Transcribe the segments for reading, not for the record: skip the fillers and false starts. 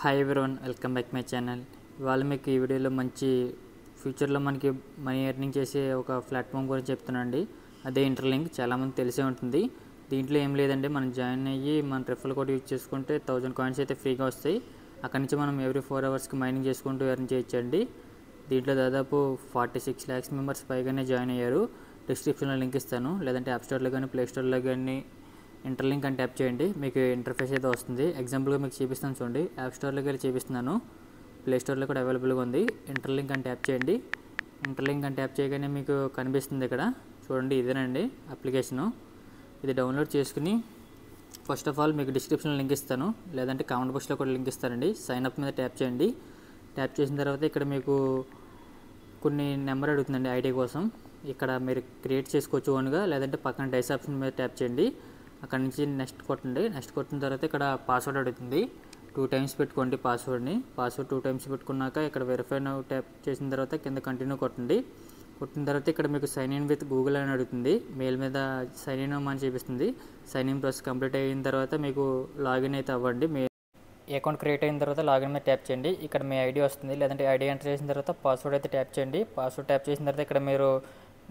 Hi everyone, welcome back my channel. ఇవాళ మీకు ఈ వీడియోలో మంచి ఫ్యూచర్లో మనకి మనీ ఎర్నింగ్ చేసే ఒక ప్లాట్ఫామ్ గురించి చెప్తున్నానండి. అదే ఇంటర్లింక్. చాలామంది తెలిసే ఉంటుంది. దీంట్లో ఏం లేదండి, మనం జాయిన్ అయ్యి మన రెఫరల్ కోడ్ యూజ్ చేసుకుంటే 1000 కాయిన్స్ అయితే ఫ్రీగా వస్తాయి. అక్కడి నుంచి మనం ఎవ్రీ 4 అవర్స్కి మైనింగ్ చేసుకుంటూ ఎర్న్ చేయొచ్చండి. దీంట్లో దాదాపు 46 lakhs మెంబర్స్ పైగానే జాయిన్ అయ్యారు. డిస్క్రిప్షన్లో లింక్ ఇస్తాను, లేదంటే యాప్ స్టోర్లో కానీ ప్లే స్టోర్లో కానీ ఇంటర్లింక్ అని ట్యాప్ చేయండి. మీకు ఇంటర్ఫేస్ అయితే వస్తుంది. ఎగ్జాంపుల్గా మీకు చూపిస్తాను చూడండి. యాప్ స్టోర్లోకి వెళ్ళి చూపిస్తున్నాను, ప్లే స్టోర్లో కూడా అవైలబుల్గా ఉంది. ఇంటర్లింక్ అని ట్యాప్ చేయండి. ఇంటర్లింక్ అని ట్యాప్ చేయగానే మీకు కనిపిస్తుంది ఇక్కడ చూడండి. ఇదేనండి అప్లికేషను. ఇది డౌన్లోడ్ చేసుకుని ఫస్ట్ ఆఫ్ ఆల్ మీకు డిస్క్రిప్షన్లో లింక్ ఇస్తాను, లేదంటే కామెంట్ బాక్స్లో కూడా లింక్ ఇస్తానండి. సైన్ అప్ మీద ట్యాప్ చేయండి. ట్యాప్ చేసిన తర్వాత ఇక్కడ మీకు కొన్ని నెంబర్ అడుగుతుందండి ఐడి కోసం. ఇక్కడ మీరు క్రియేట్ చేసుకోవచ్చు ఓన్గా, లేదంటే పక్కన డైస్ ఆప్షన్ మీద ట్యాప్ చేయండి. అక్కడ నుంచి నెక్స్ట్ కొట్టండి. నెక్స్ట్ కొట్టిన తర్వాత ఇక్కడ పాస్వర్డ్ అడుగుతుంది. 2 times పెట్టుకోండి పాస్వర్డ్ 2 times పెట్టుకున్నాక ఇక్కడ వెరిఫై నౌ ట్యాప్ చేసిన తర్వాత కింద కంటిన్యూ కొట్టండి. కొట్టిన తర్వాత ఇక్కడ మీకు సైన్ ఇన్ విత్ గూగుల్ అని అడుగుతుంది. మెయిల్ మీద సైన్ ఇన్ అని చూపిస్తుంది. సైన్ ఇన్ ప్రాసెస్ కంప్లీట్ అయిన తర్వాత మీకు లాగిన్ అయితే అవ్వండి. మీ అకౌంట్ క్రియేట్ అయిన తర్వాత లాగిన్ మీద ట్యాప్ చేయండి. ఇక్కడ మీ ఐడి వస్తుంది, లేదంటే ఐడి ఎంటర్ చేసిన తర్వాత పాస్వర్డ్ అయితే ట్యాప్ చేయండి. పాస్వర్డ్ ట్యాప్ చేసిన తర్వాత ఇక్కడ మీరు,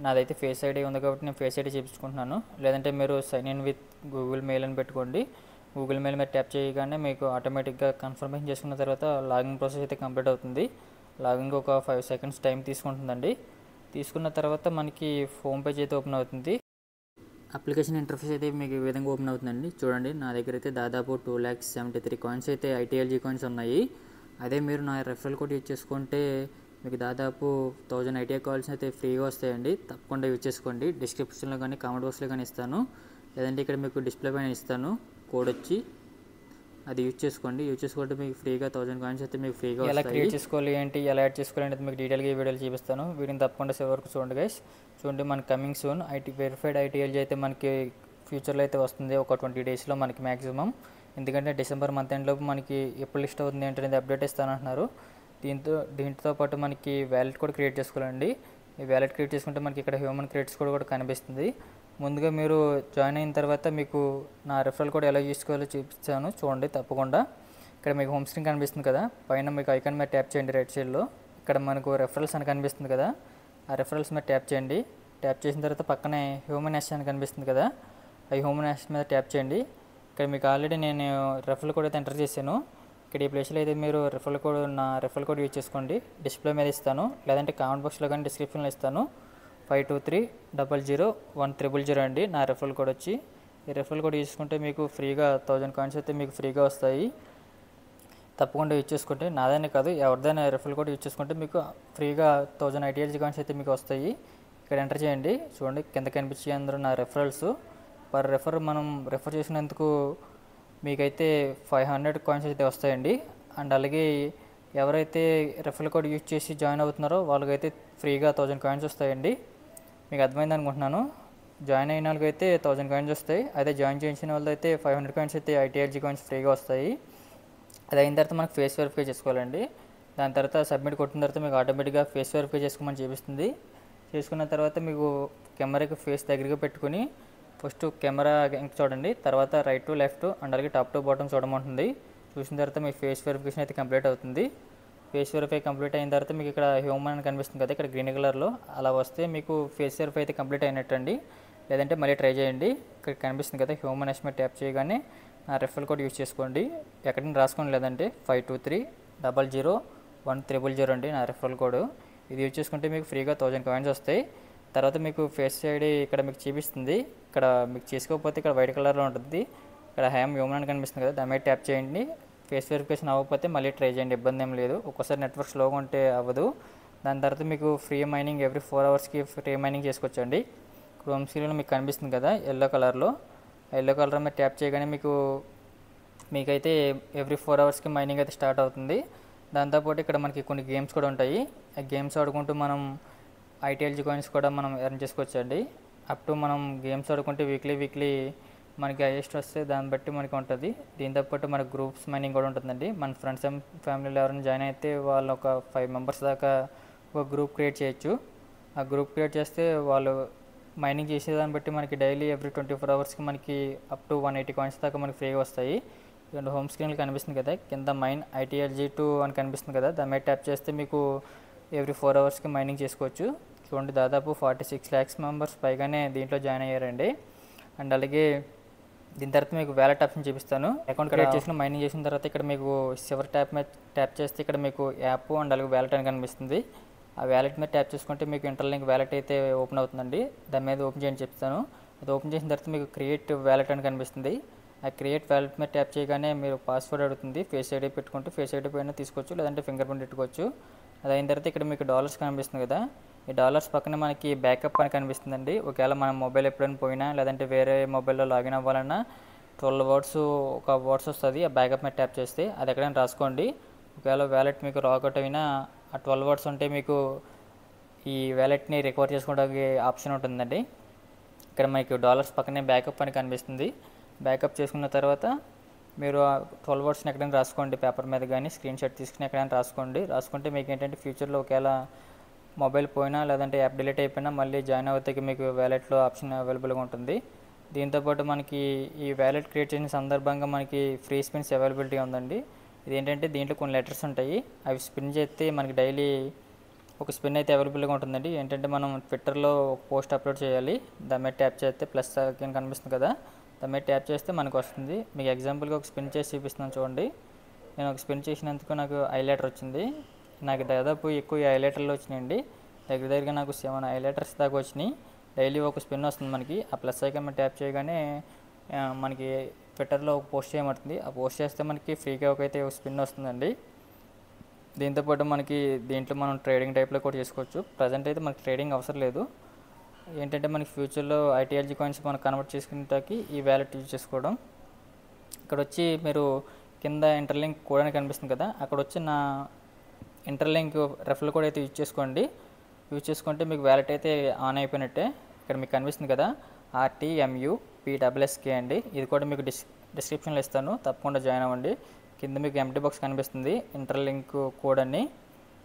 నాదైతే ఫేస్ ఐడి ఉంది కాబట్టి నేను ఫేస్ ఐడి చూపించుకుంటున్నాను, లేదంటే మీరు sign in with Google mail అని పెట్టుకోండి. గూగుల్ మెయిల్ మీద ట్యాప్ చేయగానే మీకు ఆటోమేటిక్గా కన్ఫర్మేషన్ చేసుకున్న తర్వాత లాగిన్ ప్రాసెస్ అయితే కంప్లీట్ అవుతుంది. లాగిన్కి ఒక 5 seconds టైం తీసుకుంటుందండి. తీసుకున్న తర్వాత మనకి హోమ్ పేజ్ అయితే ఓపెన్ అవుతుంది. అప్లికేషన్ ఇంటర్ఫేస్ అయితే మీకు ఈ విధంగా ఓపెన్ అవుతుందండి. చూడండి, నా దగ్గర అయితే దాదాపు 2,73 కాయిన్స్ అయితే ITLG కాయిన్స్ ఉన్నాయి. అదే మీరు నా రెఫరల్ కోడ్ యూజ్ చేసుకుంటే మీకు దాదాపు 1000 ITL కాయిన్స్ అయితే ఫ్రీగా వస్తాయండి. తప్పకుండా యూజ్ చేసుకోండి. డిస్క్రిప్షన్లో కానీ కామెంట్ బాక్స్లో కానీ ఇస్తాను, లేదంటే ఇక్కడ మీకు డిస్ప్లే పైన ఇస్తాను కోడ్ వచ్చి, అది యూజ్ చేసుకోండి. యూజ్ చేసుకుంటే మీకు ఫ్రీగా 1000 కాయిన్స్ అయితే మీకు ఫ్రీగా వస్తాయి. ఎలా క్రియేట్ చేసుకోవాలి ఏంటి, ఎలా యాడ్ చేసుకోవాలి అనేది మీకు డీటెయిల్గా ఈ వీడియోలో చూపిస్తాను. వీడియోని తప్పకుండా చివరి వరకు చూడండి గైస్. చూడండి, మన కమింగ్ సూన్ వెరిఫైడ్ ITLG అయితే మనకి ఫ్యూచర్లో అయితే వస్తుంది. ఒక 20 daysలో మనకి మ్యాక్సిమం. ఎందుకంటే డిసెంబర్ మంత్ ఎండ్లోపు మనకి ఎప్పుడు లిస్ట్ అవుతుంది ఏంటనేది అప్డేట్ ఇస్తానంటున్నారు. దీంతో పాటు మనకి వ్యాలెట్ కూడా క్రియేట్ చేసుకోవాలండి. ఈ వ్యాలెట్ క్రియేట్ చేసుకుంటే మనకి ఇక్కడ హ్యూమన్ క్రెడిట్స్ కూడా కనిపిస్తుంది. ముందుగా మీరు జాయిన్ అయిన తర్వాత మీకు నా రెఫరల్ కోడ్ ఎలా చేసుకోవాలో చూపిస్తాను చూడండి తప్పకుండా. ఇక్కడ మీకు హోమ్ స్క్రీన్ కనిపిస్తుంది కదా, పైన మీకు ఐకాన్ మీద ట్యాప్ చేయండి. రైట్ సైడ్లో ఇక్కడ మనకు రెఫరల్స్ అని కనిపిస్తుంది కదా, ఆ రెఫరల్స్ మీద ట్యాప్ చేయండి. ట్యాప్ చేసిన తర్వాత పక్కనే హ్యూమన్ యాష్ అని కనిపిస్తుంది కదా, ఆ హ్యూమన్ యాష్ మీద ట్యాప్ చేయండి. ఇక్కడ మీకు ఆల్రెడీ నేను రెఫరల్ కోడ్ అయితే ఎంటర్ చేశాను. ఇక్కడ ఈ ప్లేస్లో అయితే మీరు నా రెఫరల్ కోడ్ యూజ్ చేసుకోండి. డిస్ప్లే మీద ఇస్తాను, లేదంటే కామెంట్ బాక్స్లో కానీ డిస్క్రిప్షన్లో ఇస్తాను. 52300100 అండి నా రెఫరల్ కోడ్ వచ్చి. ఈ రెఫరల్ కోడ్ తీసుకుంటే మీకు ఫ్రీగా 1000 కాయిన్స్ అయితే మీకు ఫ్రీగా వస్తాయి. తప్పకుండా యూజ్ చేసుకుంటే, నాదైనా కాదు ఎవరిదైనా రెఫరల్ కోడ్ యూజ్ చేసుకుంటే మీకు ఫ్రీగా 1000 ITLG కాయిన్స్ అయితే మీకు వస్తాయి. ఇక్కడ ఎంటర్ చేయండి. చూడండి, కింద కనిపించే అందరూ నా రెఫరల్స్. పర్ రెఫర్ మనం రెఫర్ చేసినందుకు మీకైతే 500 కాయిన్స్ అయితే వస్తాయండి. అండ్ అలాగే ఎవరైతే రెఫరల్ కోడ్ యూజ్ చేసి జాయిన్ అవుతున్నారో వాళ్ళకైతే ఫ్రీగా 1000 కాయిన్స్ వస్తాయండి. మీకు అర్థమైంది అనుకుంటున్నాను. జాయిన్ అయిన వాళ్ళకైతే 1000 కాయిన్స్ వస్తాయి. అదే జాయిన్ చేయించిన వాళ్ళతో అయితే 500 కాయిన్స్ అయితే ITLG కాయిన్స్ ఫ్రీగా వస్తాయి. అది అయిన తర్వాత మనకు ఫేస్ వెరిఫై చేసుకోవాలండి. దాని తర్వాత సబ్మిట్ కొట్టిన తర్వాత మీకు ఆటోమేటిక్గా ఫేస్ వెరిఫై చేసుకోమని చూపిస్తుంది. చేసుకున్న తర్వాత మీకు కెమెరాకి ఫేస్ దగ్గరగా పెట్టుకుని ఫస్ట్ కెమెరా చూడండి, తర్వాత రైట్ టు లెఫ్ట్ అండ్ అలాగే టాప్ టు బాటమ్ చూడమంటుంది. చూసిన తర్వాత మీ ఫేస్ వెరిఫికేషన్ అయితే కంప్లీట్ అవుతుంది. ఫేస్ వెరిఫై కంప్లీట్ అయిన తర్వాత మీకు ఇక్కడ హ్యూమన్ అని కనిపిస్తుంది కదా, ఇక్కడ గ్రీన్ కలర్లో అలా వస్తే మీకు ఫేస్ వెరిఫై అయితే కంప్లీట్ అయినట్టండి. లేదంటే మళ్ళీ ట్రై చేయండి. ఇక్కడ కనిపిస్తుంది కదా హ్యూమన్ యాష్ మీద ట్యాప్ చేయగానే నా రెఫరల్ కోడ్ యూజ్ చేసుకోండి. ఎక్కడైనా రాసుకోండి, లేదంటే 52300100 అండి నా రెఫరల్ కోడ్. ఇది యూజ్ చేసుకుంటే మీకు ఫ్రీగా 1000 కాయిన్స్ వస్తాయి. తర్వాత మీకు ఫేస్ ఐడి ఇక్కడ మీకు చూపిస్తుంది. ఇక్కడ మీకు చేసుకోకపోతే ఇక్కడ వైట్ కలర్లో ఉంటుంది. ఇక్కడ హ్యూమన్ అని కనిపిస్తుంది కదా, దాని మీద ట్యాప్ చేయండి. ఫేస్ వెరిఫికేషన్ అవ్వకపోతే మళ్ళీ ట్రై చేయండి, ఇబ్బంది ఏం లేదు. ఒక్కోసారి నెట్వర్క్ స్లోగా ఉంటే అవ్వదు. దాని తర్వాత మీకు ఫ్రీ మైనింగ్ ఎవ్రీ 4 అవర్స్కి ఫ్రీ మైనింగ్ చేసుకోవచ్చండి. క్రోమ్ స్క్రీన్లో మీకు కనిపిస్తుంది కదా ఎల్లో కలర్లో, ఎల్లో కలర్ మీద ట్యాప్ చేయగానే మీకైతే ఎవ్రీ 4 అవర్స్కి మైనింగ్ అయితే స్టార్ట్ అవుతుంది. దాంతోపాటు ఇక్కడ మనకి కొన్ని గేమ్స్ కూడా ఉంటాయి. ఆ గేమ్స్ ఆడుకుంటూ మనం ITLG కాయిన్స్ కూడా మనం ఎర్న్ చేసుకోవచ్చండి. అప్ టు మనం గేమ్స్ ఆడుకుంటే వీక్లీ మనకి హైయెస్ట్ వస్తే దాన్ని బట్టి మనకి ఉంటుంది. దీంతోపాటు మనకి గ్రూప్స్ మైనింగ్ కూడా ఉంటుందండి. మన ఫ్రెండ్స్ అండ్ ఫ్యామిలీలో ఎవరైనా జాయిన్ అయితే వాళ్ళు ఒక 5 members దాకా ఒక గ్రూప్ క్రియేట్ చేయొచ్చు. ఆ గ్రూప్ క్రియేట్ చేస్తే వాళ్ళు మైనింగ్ చేసేదాన్ని బట్టి మనకి డైలీ ఎవ్రీ 24 అవర్స్కి మనకి అప్ టు 180 కాయిన్స్ దాకా మనకి ఫ్రీగా వస్తాయి. ఇదిగోండి హోమ్ స్క్రీన్లో కనిపిస్తుంది కదా, కింద మైన్ ITLG2 అని కనిపిస్తుంది కదా, దాని మీద ట్యాప్ చేస్తే మీకు ఎవ్రీ 4 అవర్స్కి మైనింగ్ చేసుకోవచ్చు. చూడండి దాదాపు 46 lakhs మెంబర్స్ పైగానే దీంట్లో జాయిన్ అయ్యారండి. అండ్ అలాగే దీని తర్వాత మీకు వ్యాలెట్ ఆప్షన్ చూపిస్తాను. అకౌంట్ క్రియేట్ చేసుకుని మైనింగ్ చేసిన తర్వాత ఇక్కడ మీకు చివరి ట్యాప్ మీద ట్యాప్ చేస్తే ఇక్కడ మీకు యాప్ అండ్ అలాగే వ్యాలెట్ అని కనిపిస్తుంది. ఆ వ్యాలెట్ మీద ట్యాప్ చేసుకుంటే మీకు ఇంటర్లింక్ వ్యాలెట్ అయితే ఓపెన్ అవుతుందండి. దాని మీద ఓపెన్ చేయండి చెప్తాను. అది ఓపెన్ చేసిన తర్వాత మీకు క్రియేట్ వ్యాలెట్ అని కనిపిస్తుంది. ఆ క్రియేట్ వ్యాలెట్ మీద ట్యాప్ చేయగానే మీరు పాస్వర్డ్ అడుగుతుంది. ఫేస్ ఐడి పెట్టుకుంటే ఫేస్ ఐడి పైన తీసుకోవచ్చు, లేదంటే ఫింగర్ ప్రింట్ పెట్టుకోవచ్చు. అది అయిన తర్వాత ఇక్కడ మీకు డాలర్స్ కనిపిస్తుంది కదా, ఈ డాలర్స్ పక్కన మనకి బ్యాకప్ అని కనిపిస్తుందండి. ఒకవేళ మన మొబైల్ ఎప్పుడైనా పోయినా లేదంటే వేరే మొబైల్లో లాగిన్ అవ్వాలన్నా 12 వర్డ్స్ ఒక వర్డ్స్ వస్తుంది. ఆ బ్యాకప్ మీద ట్యాప్ చేస్తే అది ఎక్కడైనా రాసుకోండి. ఒకవేళ వ్యాలెట్ మీకు లాగౌట్ అయినా ఆ 12 వర్డ్స్ ఉంటే మీకు ఈ వ్యాలెట్ని రికవర్ చేసుకోవడానికి ఆప్షన్ ఉంటుందండి. ఇక్కడ మీకు డాలర్స్ పక్కనే బ్యాకప్ అని కనిపిస్తుంది. బ్యాకప్ చేసుకున్న తర్వాత మీరు ఆ 12 వర్డ్స్ని ఎక్కడైనా రాసుకోండి, పేపర్ మీద కానీ స్క్రీన్ షాట్ తీసుకుని ఎక్కడైనా రాసుకోండి. రాసుకుంటే మీకు ఏంటంటే ఫ్యూచర్లో ఒకవేళ మొబైల్ పోయినా లేదంటే యాప్ డిలీట్ అయిపోయినా మళ్ళీ జాయిన్ అవుతాకి మీకు వ్యాలెట్లో ఆప్షన్ అవైలబుల్గా ఉంటుంది. దీంతోపాటు మనకి ఈ వ్యాలెట్ క్రియేట్ చేసిన సందర్భంగా మనకి ఫ్రీ స్పిన్స్ అవైలబిలిటీ ఉందండి. ఇదేంటంటే దీంట్లో కొన్ని లెటర్స్ ఉంటాయి, అవి స్పిన్ చేస్తే మనకి డైలీ ఒక స్పిన్ అయితే అవైలబుల్గా ఉంటుందండి. ఏంటంటే మనం ట్విట్టర్లో ఒక పోస్ట్ అప్లోడ్ చేయాలి, దాని మీద ట్యాప్ చేస్తే ప్లస్ ఐకాన్ కనిపిస్తుంది కదా, దాని మీద ట్యాప్ చేస్తే మనకు వస్తుంది. మీకు ఎగ్జాంపుల్గా ఒక స్పిన్ చేసి చూపిస్తున్నాను చూడండి. నేను ఒక స్పిన్ చేసినందుకు నాకు హైలైటర్ వచ్చింది. నాకు దాదాపు ఎక్కువ హైలైటర్లు వచ్చినాయండి, దగ్గరగా నాకు 7 హైలైటర్స్ దాకా వచ్చినాయి. డైలీ ఒక స్పిన్ వస్తుంది మనకి. ఆ ప్లస్ ఐకాన్ మీద ట్యాప్ చేయగానే మనకి ట్విట్టర్లో ఒక పోస్ట్ చేయమంటుంది. ఆ పోస్ట్ చేస్తే మనకి ఫ్రీగా ఒక స్పిన్ వస్తుందండి. దీంతోపాటు మనకి దీంట్లో మనం ట్రేడింగ్ టైప్లో కూడా చేసుకోవచ్చు. ప్రజెంట్ అయితే మనకి ట్రేడింగ్ అవసరం లేదు. ఏంటంటే మనకి ఫ్యూచర్లో ITLG కాయిన్స్ మనం కన్వర్ట్ చేసుకునేటానికి ఈ వ్యాలెట్ యూజ్ చేసుకోవడం. ఇక్కడ వచ్చి మీరు కింద ఇంటర్లింక్ కోడ్ అని కనిపిస్తుంది కదా, అక్కడ వచ్చి నా ఇంటర్లింక్ రెఫరల్ కోడ్ అయితే యూజ్ చేసుకోండి. యూజ్ చేసుకుంటే మీకు వ్యాలెట్ అయితే ఆన్ అయిపోయినట్టే. ఇక్కడ మీకు కనిపిస్తుంది కదా RTMUPSSK అండి. ఇది కూడా మీకు డిస్క్రిప్షన్లో ఇస్తాను, తప్పకుండా జాయిన్ అవ్వండి. కింద మీకు ఎంటీ బాక్స్ కనిపిస్తుంది, ఇంటర్లింక్ కోడ్ అని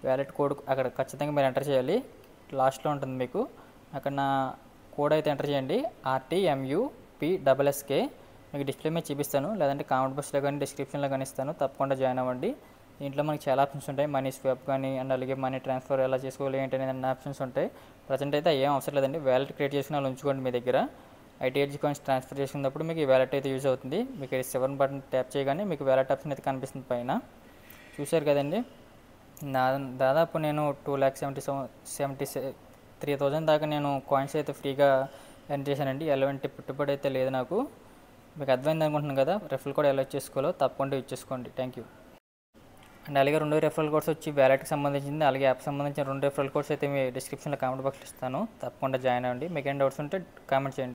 వ్యాలెట్ కోడ్ అక్కడ ఖచ్చితంగా మీరు ఎంటర్ చేయాలి. లాస్ట్లో ఉంటుంది మీకు, అక్కడ నా కోడ్ అయితే ఎంటర్ చేయండి RTMUPSSK. మీకు డిస్ప్లే మీద చూపిస్తాను, లేదంటే కామెంట్ బాక్స్లో కానీ డిస్క్రిప్షన్లో కానీ ఇస్తాను, తప్పకుండా జాయిన్ అవ్వండి. దీంట్లో మనకి చాలా ఆప్షన్స్ ఉంటాయి, మనీ స్వాప్ కానీ అండ్ అలాగే మనీ ట్రాన్స్ఫర్ ఎలా చేసుకోవాలి ఏంటి అనేది అన్ని ఆప్షన్స్ ఉంటాయి. ప్రజెంట్ అయితే ఏం అవసరం లేదండి, వ్యాలెట్ క్రియేట్ చేసుకుని వాళ్ళు ఉంచుకోండి మీ దగ్గర. ITLG కాయిన్స్ ట్రాన్స్ఫర్ చేసుకున్నప్పుడు మీకు ఈ వ్యాలెట్ అయితే యూజ్ అవుతుంది. మీకు 7 బటన్ ట్యాప్ చేయగానే మీకు వ్యాలెట్ ఆప్షన్ అయితే కనిపిస్తుంది పైన. చూశారు కదండి, దాదాపు నేను 2,73,000 దాకా నేను కాయిన్స్ అయితే ఫ్రీగా ఎర్న్ చేశానండి. ఎలాంటి పెట్టుబడి అయితే లేదు నాకు. మీకు అర్థమైంది అనుకుంటున్నాను కదా, రెఫరల్ కోడ్ ఎలా చేసుకోవాలో తప్పకుండా యూజ్ చేసుకోండి. Thank you. అండ్ అలాగే 2 రెఫరల్ కోడ్స్ వచ్చి వ్యాలెట్కి సంబంధించింది, అలాగే యాప్ సంబంధించిన 2 రెఫరల్ కోడ్స్ అయితే మీ డిస్క్రిప్షన్లో కామెంట్ బాక్స్లో ఇస్తాను, తప్పకుండా జాయిన్ అవ్వండి. మీకు ఏం డౌట్స్ ఉంటే కామెంట్ చేయండి.